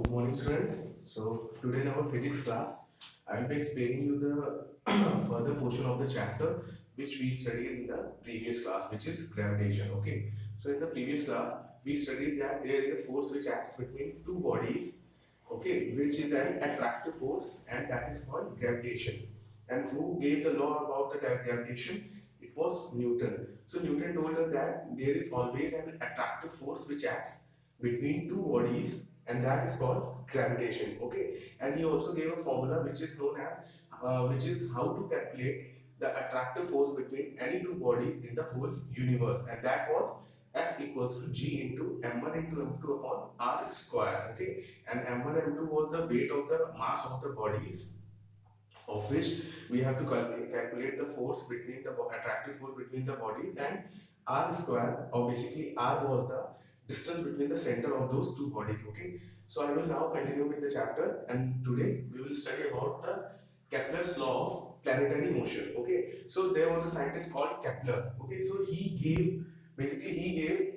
Good morning, students. So today in our physics class, I will be explaining you the further portion of the chapter which we studied in the previous class, which is gravitation. Okay. So in the previous class, we studied that there is a force which acts between two bodies. Okay, which is an attractive force, and that is called gravitation. And who gave the law about the gravitation? It was Newton. So Newton told us that there is always an attractive force which acts between two bodies, and that is called gravitation. Okay, and he also gave a formula which is known as which is how to calculate the attractive force between any two bodies in the whole universe, and that was F equals to G into m1 into m2 upon r square. Okay, and m1 m2 was the weight of the mass of the bodies, of which we have to calculate the force between the attractive force between the bodies, and r square, or basically r was the distance between the center of those two bodies. Okay, so I will now continue with the chapter, and today we will study about the Kepler's law of planetary motion. Okay, so there was a scientist called Kepler. Okay, so he gave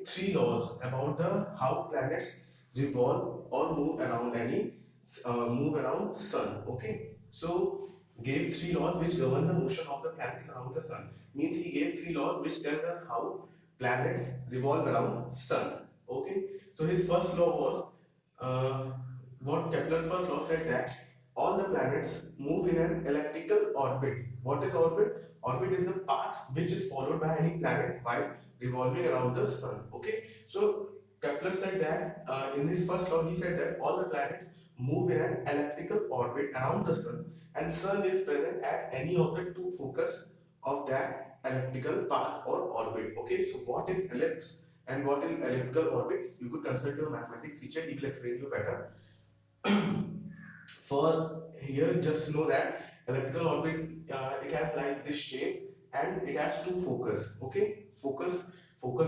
three laws about the how planets revolve or move around sun. Okay, so gave three laws which govern the motion of the planets around the sun. Means he gave three laws which tells us how planets revolve around sun. Okay, so his first law was uh, what Kepler's first law said, that all the planets move in an elliptical orbit. What is orbit? Orbit is the path which is followed by any planet while revolving around the sun. Okay, so Kepler said that in his first law he said that all the planets move in an elliptical orbit around the sun, and sun is present at any of the two focus of that elliptical path or orbit. Okay, so what is ellipse and what is elliptical orbit? You could consult your mathematics teacher, he will explain you better. For here, just know that elliptical orbit, it has like this shape, and it has two focus. Okay, focus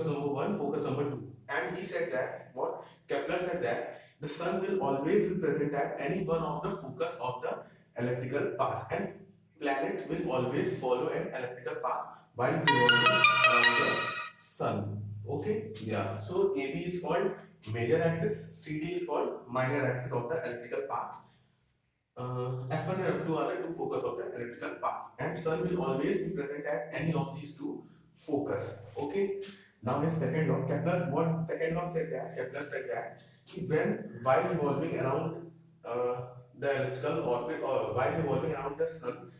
number one, focus number two. And he said that what Kepler said that the sun will always be present at any one of the focus of the elliptical path, and planet will always follow an elliptical path while revolving around the sun. Okay, yeah. So AB is called major axis, CD is called minor axis of the elliptical path. F1 and F2 are the two focus of the electrical path, and sun will always be present at any of these two focus. Okay. Now his second law, Kepler. What second law said that? Kepler said that when while revolving around the elliptical orbit, or while revolving around the sun,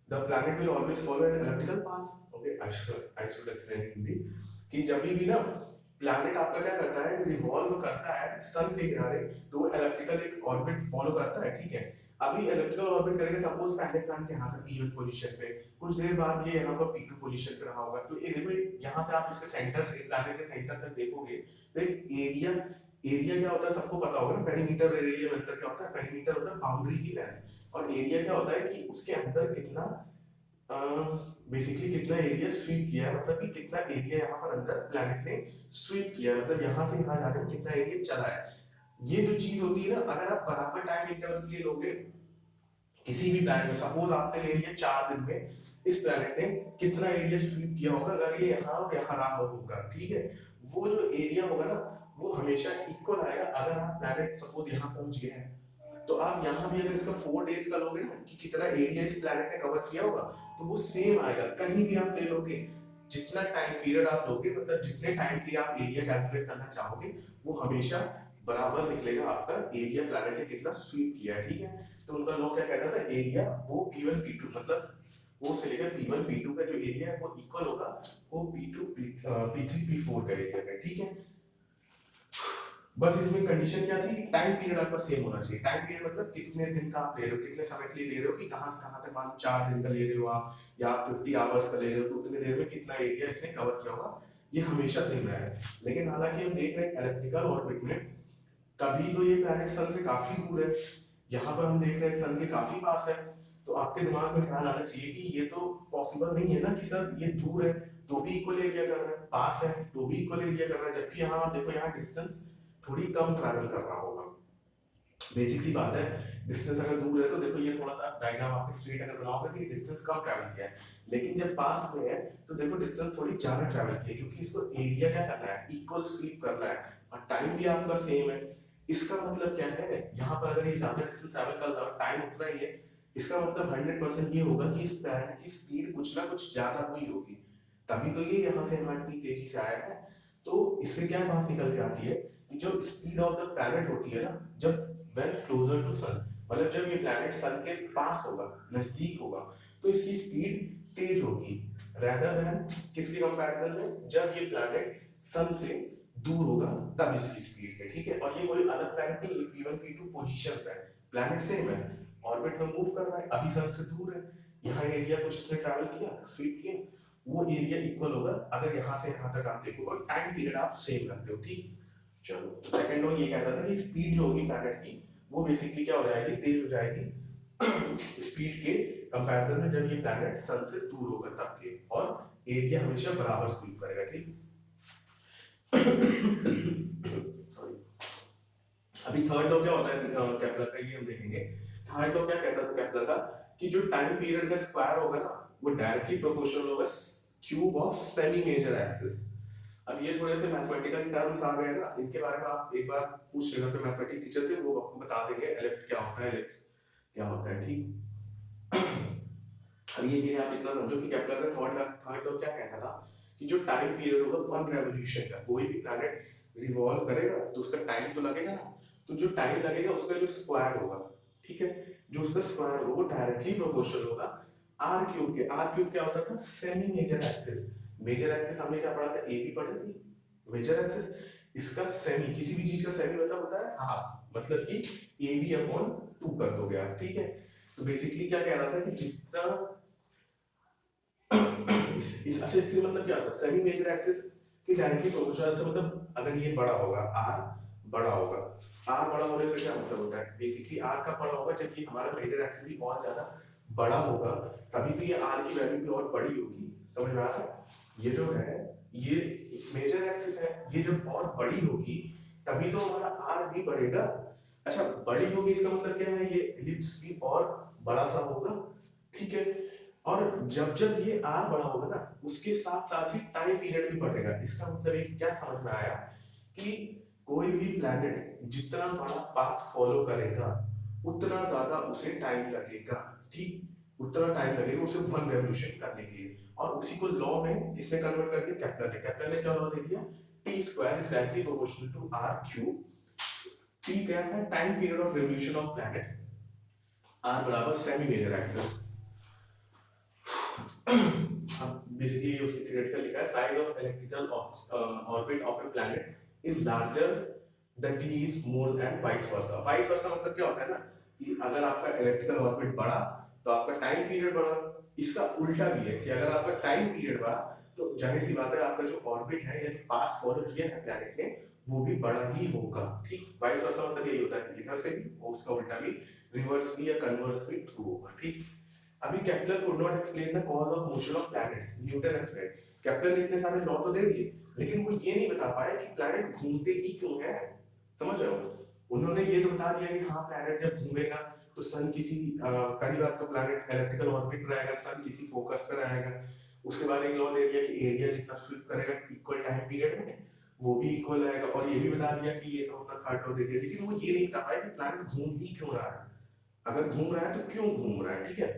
the planet will always follow an elliptical path. Okay, I should explain in Hindi कि जब भी ना planet आपका क्या करता है, revolve करता है सन के किनारे, तो वो इलेक्ट्रिकल एक ऑर्बिट फॉलो करता है. ठीक है, अभी इलेक्ट्रिकल ऑर्बिट करेंगे, सपोज पहले प्लैनेट यहाँ तक P1 पोजीशन पे, कुछ देर बाद ये यहाँ पर P2 पोजीशन पे रहा होगा, तो ये देखो यहाँ से आप इसके सेंटर से प्लैनेट के सेंटर तक देखोगे, तो एक एरिया एरिया क्या होता है सबको पता होगा ना, पेरीमीटर एरिया वेक्टर क्या होता है, पेरीमीटर होता है बाउंड्री की लेंथ, और एरिया क्या होता है कि उसके अंदर कितना बेसिकली कितना एरिया स्वीप किया है, मतलब कि कितना एरिया यहाँ पर अंदर प्लैनेट ने स्वीप किया है, मतलब यहाँ से यहाँ जाने में कितना एरिया चला है. ये जो चीज होती है ना, अगर आप बराबर टाइम इंटरवल के लिए लोगे किसी भी प्लैनेट में, सपोज आपने ले लिया 4 दिन में, इस प्लैनेट ने कितना एरिया स्वीप किया होगा अगर ये यहाँ और यहाँ रहा होगा. ठीक है, वो जो एरिया होगा ना, वो हमेशा इक्वल आएगा. अगर आप प्लैनेट सपोज यहाँ पहुंच गए हैं, तो आप यहाँ भी अगर इसका 4 डेज का लोगे ना कि कितना एरिया इस प्लैनेट ने कवर किया होगा, तो वो सेम आएगा. कहीं भी आप ले लोगे, जितना टाइम पीरियड आप लोगे, मतलब जितने टाइम के लिए आप एरिया कैलकुलेट करना चाहोगे, वो हमेशा बराबर निकलेगा आपका एरिया प्लैनेट ने कितना स्वीप किया है. ठीक है, तो उनका लॉ क्या कहता था, एरिया वो P1 P2, मतलब वो से लेकर P1 P2 का जो एरिया है वो इक्वल होगा वो P2 P3 P4 का एरिया का. ठीक है, बस इसमें कंडीशन क्या थी, टाइम पीरियड आपका सेम होना चाहिए. टाइम पीरियड मतलब कितने दिन का आप ले रहे हो, कितने समय के लिए ले रहे हो, कि कहां से कहां तक, मान 4 दिन का ले रहे हो आप, या आप 50 आवर्स का ले रहे हो, तो उतने देर में कितना एरिया इसने कवर किया होगा, ये हमेशा सेम रहेगा. लेकिन हालांकि हम देख रहे हैं इलेक्ट्रिकल ऑर्बिट में, तभी तो ये प्लैनेट सन से काफी दूर है, यहाँ पर हम देख रहे हैं सन के काफी पास है. तो आपके दिमाग में ख्याल आना चाहिए कि ये तो पॉसिबल नहीं है ना कि सर ये दूर है तो भी इक्वल एरिया कर रहा है, पास है तो भी इक्वल एरिया कर रहा है, जबकि यहाँ आप देखो यहाँ डिस्टेंस थोड़ी कम ट्रैवल कर रहा होगा. बेसिक सी बात है, डिस्टेंस अगर दूर है तो देखो ये थोड़ा सा डायग्राम आपने स्ट्रेट अगर बनाओगे कि डिस्टेंस कम ट्रैवल किया है, लेकिन जब पास में है तो देखो डिस्टेंस थोड़ी ज्यादा ट्रैवल किया है, क्योंकि इसको एरिया क्या करना है, इक्वल स्वीप करना है, और टाइम भी आपका सेम है. इसका मतलब क्या है, यहाँ पर अगर ये ज्यादा डिस्टेंस ट्रैवल कर रहा है, टाइम उतना ही है, इसका मतलब 100% ये होगा कि इस प्लैनेट की स्पीड कुछ ना कुछ ज्यादा हुई होगी, तभी तो ये यहाँ से यहाँ इतनी तेजी से आया है। तो इससे क्या बात निकल के आती है कि जो स्पीड ऑफ द प्लैनेट होती है ना, जब वेन क्लोजर टू सन, मतलब जब ये प्लैनेट सन के पास होगा, नजदीक होगा, तो इसकी स्पीड तेज होगी, रेदर देन किसके कंपैरिजन में, जब ये प्लैनेट सन से दूर होगा तब इसकी स्पीड है, ठीक है। और ये कोई अलग प्लैनेट नहीं, ये P1 P2 पोजीशंस है, प्लैनेट सेम है, ऑर्बिट में मूव कर रहा है, अभी सन से दूर है, यहाँ एरिया कुछ इसने ट्रैवल किया, स्वीप किया, वो एरिया इक्वल होगा अगर यहाँ से यहाँ तक आप देखो और टाइम पीरियड आप सेम रखते हो, ठीक। चलो सेकंड वन ये कहता था कि स्पीड जो होगी प्लैनेट की वो बेसिकली क्या हो जाएगी, तेज हो जाएगी स्पीड के कंपैरिजन में जब ये प्लैनेट सन से दूर होगा तब के, और एरिया हमेशा बराबर स्वीप करेगा, ठीक। सॉरी, अभी थर्ड लॉ क्या होता है केपलर का, ये हम देखेंगे। थर्ड लॉ क्या कहता था केपलर का कि जो टाइम पीरियड का स्क्वायर होगा ना, वो डायरेक्टली प्रोपोर्शनल होगा cube of semi major axis. अब ये थोड़े से मैथमेटिकल टर्म्स आ गए ना, इनके बारे में आप एक बार पूछ लेना, फिर मैथमेटिक्स टीचर से, वो आपको बता देंगे एलिप्स क्या होता है, एलिप्स क्या होता है, ठीक। अब ये चीजें आप इतना समझो कि केपलर का थर्ड लॉ क्या कहता था कि जो टाइम पीरियड होगा वन रेवोल्यूशन का, कोई भी प्लैनेट रिवॉल्व करेगा तो उसका टाइम तो लगेगा ना, तो जो टाइम लगेगा उसका जो स्क्वायर होगा, ठीक है, जो उसका स्क्वायर होगा वो डायरेक्टली प्रोपोर्शनल होगा आर क्यूब के। आर क्यूब क्या होता था, semi major axis. Major axis हमने क्या पढ़ा था, ए बी पढ़ी थी, मेजर एक्सिस, इसका सेमी, किसी भी चीज का सेमी मतलब होता है हाफ, मतलब कि ए बी अपॉन 2 कर दोगे आप, ठीक है। तो बेसिकली क्या कह रहा था कि जितना अच्छा इससे मतलब क्या होता है, सेमी मेजर एक्सिस की डायरेक्टली प्रोपोर्शनल से मतलब अगर ये बड़ा होगा, आर बड़ा होगा, आर बड़ा होने से क्या मतलब होता है, बेसिकली आर का बड़ा होगा जब ये हमारा मेजर एक्सिस भी बहुत ज्यादा बड़ा होगा, तभी तो ये आर की वैल्यू भी और बड़ी होगी, समझ में आ रहा है। ये जो है ये मेजर एक्सिस है, ये जब और बड़ी होगी तभी तो हमारा आर भी बढ़ेगा। अच्छा बड़ी होगी इसका मतलब क्या है, ये एलिप्स भी और बड़ा सा होगा, ठीक है। और जब जब ये आर बड़ा होगा ना, उसके साथ साथ ही टाइम पीरियड भी बढ़ेगा। इसका मतलब एक क्या समझ में आया कि कोई भी प्लैनेट जितना बड़ा पाथ फॉलो करेगा उतना ज्यादा उसे टाइम लगेगा, ठीक, उतना टाइम लगेगा उसे वन रेवोल्यूशन करने के लिए। और उसी को लॉ में किसने कन्वर्ट कर दिया, केपलर ने। केपलर ने क्या लॉ दे दिया, T square is directly proportional to R cube. T क्या था, time period of revolution of planet, R बराबर सेमी मेजर एक्सिस। basically उसकी theoretical लिखा है, size of electrical orbit of a planet is larger the t is more than vice versa। vice versa मतलब क्या होता है ना कि अगर आपका इलेक्ट्रिकल ऑर्बिट बढ़ा तो आपका टाइम पीरियड बढ़ा। इसका उल्टा भी है कि अगर आपका टाइम पीरियड बढ़ा तो जाहिर सी बात है आपका जो ऑर्बिट है या जो पाथ फॉलो किया है प्लैनेट ने वो भी बड़ा ही होगा, ठीक। वाइस वर्सा मतलब यही होता है कि इधर से भी और उसका उल्टा भी, रिवर्स भी या कन्वर्स भी ट्रू होगा, ठीक। अभी Kepler could not explain the cause of motion of planets, Newton explained। Kepler ने इतने सारे लॉ तो दे दिए लेकिन वो ये नहीं बता पाया कि प्लैनेट घूमते ही क्यों है, समझ रहे हो। उन्होंने ये तो बता दिया कि हाँ प्लैनेट जब घूमेगा तो सन किसी पहली बात तो प्लैनेट इलेक्ट्रिकल ऑर्बिट में रहेगा, सन किसी फोकस पर रहेगा। उसके बाद एक लॉ दे दिया कि एरिया जितना स्वीप करेगा इक्वल टाइम पीरियड में वो भी इक्वल रहेगा, और ये भी बता दिया कि ये सब अपना थर्ड लॉ दे दिया, लेकिन वो ये नहीं बता पाया कि प्लैनेट घूम ही क्यों रहा है, अगर घूम रहा है तो क्यों घूम रहा है, ठीक है।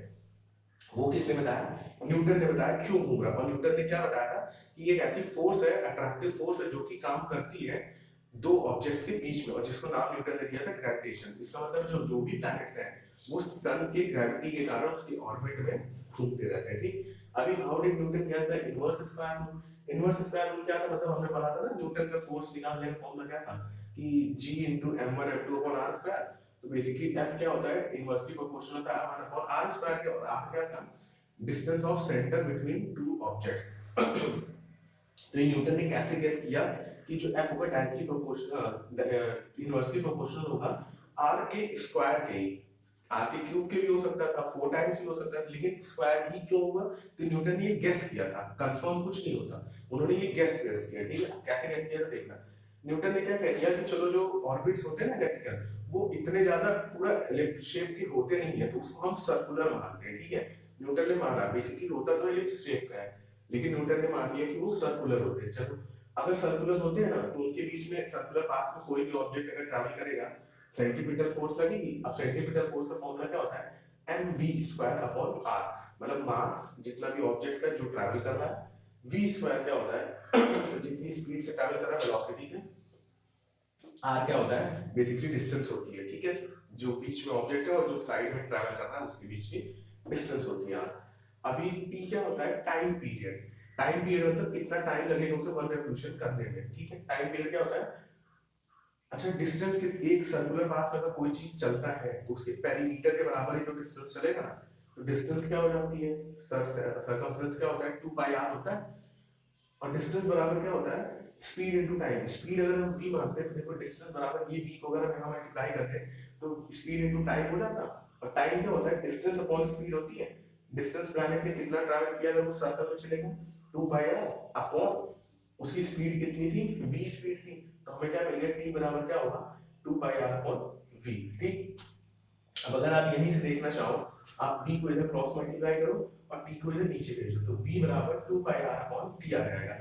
वो किसने बताया, न्यूटन ने बताया क्यों घूम रहा है। और न्यूटन ने क्या बताया था कि एक ऐसी फोर्स है, अट्रैक्टिव फोर्स है जो कि काम करती है दो ऑब्जेक्ट्स के बीच में, और जिसको नाम न्यूटन ने दिया था ग्रेविटेशन। इसका मतलब जो भी प्लैनेट्स हैं वो सन के ग्रेविटी के कारण उसके ऑर्बिट में घूमते रहते हैं, ठीक। अभी हाउ डिड न्यूटन क्या था, inverse square rule. Inverse square rule क्या था, मतलब हमने पढ़ा था ना न्यूटन का फोर्स निकालने का फॉर्मूला क्या था कि g * m1 f2 r square. तो बेसिकली f क्या होता है, इनवर्सली प्रोपोर्शनल होता है 1 अपॉन r स्क्वायर के, और r क्या था, distance of centre between two objects. तो ये न्यूटन ने कैसे गेस किया कि जो f होगा डायरेक्टली प्रोपोर्शनल इनवर्सली प्रोपोर्शनल होगा r के स्क्वायर के ही। r के क्यूब के भी हो सकता था, 4 टाइम्स भी हो सकता था, लेकिन स्क्वायर ही क्यों होगा, तो न्यूटन ने ये गेस किया था, कंफर्म कुछ नहीं होता, उन्होंने ये गेस किया, ठीक है। कैसे गेस किया था देखना। न्यूटन ने क्या कह दिया कि चलो जो ऑर्बिट्स होते हैं ना इलेक्ट्रिकल, वो इतने ज्यादा पूरा एलिप्स शेप के होते नहीं है, तो उसको हम सर्कुलर मानते हैं, ठीक है। न्यूटन ने माना बेसिकली होता तो एलिप्स शेप का है, लेकिन न्यूटन ने मान लिया कि वो सर्कुलर होते हैं। चलो अगर सर्कुलर होते हैं ना तो उनके बीच में सर्कुलर पाथ में कोई भी ऑब्जेक्ट अगर ट्रैवल करेगा, सेंट्रीपिटल फोर्स लगेगी। अब सेंट्रीपिटल फोर्स का फॉर्मूला क्या होता है, M V square upon R, मतलब मास जितना भी ऑब्जेक्ट का जो ट्रैवल कर रहा है, वी स्क्वायर क्या होता है जितनी स्पीड से ट्रैवल कर रहा है वेलोसिटी से, आर क्या होता है बेसिकली डिस्टेंस होती है, ठीक है, जो बीच में ऑब्जेक्ट है और जो साइड में ट्रैवल कर रहा है उसके बीच की डिस्टेंस होती है। अभी टी क्या होता है, टाइम पीरियड। टाइम पीरियड मतलब कितना टाइम लगेगा उसे वन रेवोल्यूशन करने में, ठीक है। टाइम पीरियड क्या होता है, अच्छा डिस्टेंस के एक सर्कुलर पाथ में अगर कोई चीज चलता है तो उसके पेरीमीटर के बराबर ही तो डिस्टेंस चलेगा ना, तो डिस्टेंस क्या हो जाती है, सर्कमफ्रेंस क्या होता है 2 पाई आर होता है, और डिस्टेंस बराबर क्या होता है स्पीड इनटू टाइम। स्पीड अगर हम v मानते हैं तो देखो डिस्टेंस बराबर ये v को अगर हम यहाँ मल्टीप्लाई करते हैं तो स्पीड इनटू टाइम हो जाता, और टाइम क्या होता है डिस्टेंस अपॉन स्पीड होती है। डिस्टेंस प्लैनेट ने कितना ट्रैवल किया अगर वो सर्कल में चलेगा, 2 पाई आर अपॉन उसकी स्पीड कितनी थी, v स्पीड थी, तो हमें क्या मिल गया, t बराबर क्या होगा 2 पाई आर अपॉन v, ठीक। अब अगर आप यहीं से देखना चाहो, आप v को इधर क्रॉस मल्टीप्लाई करो और t को इधर नीचे भेजो, तो v बराबर 2 पाई r अपॉन t आ जाएगा।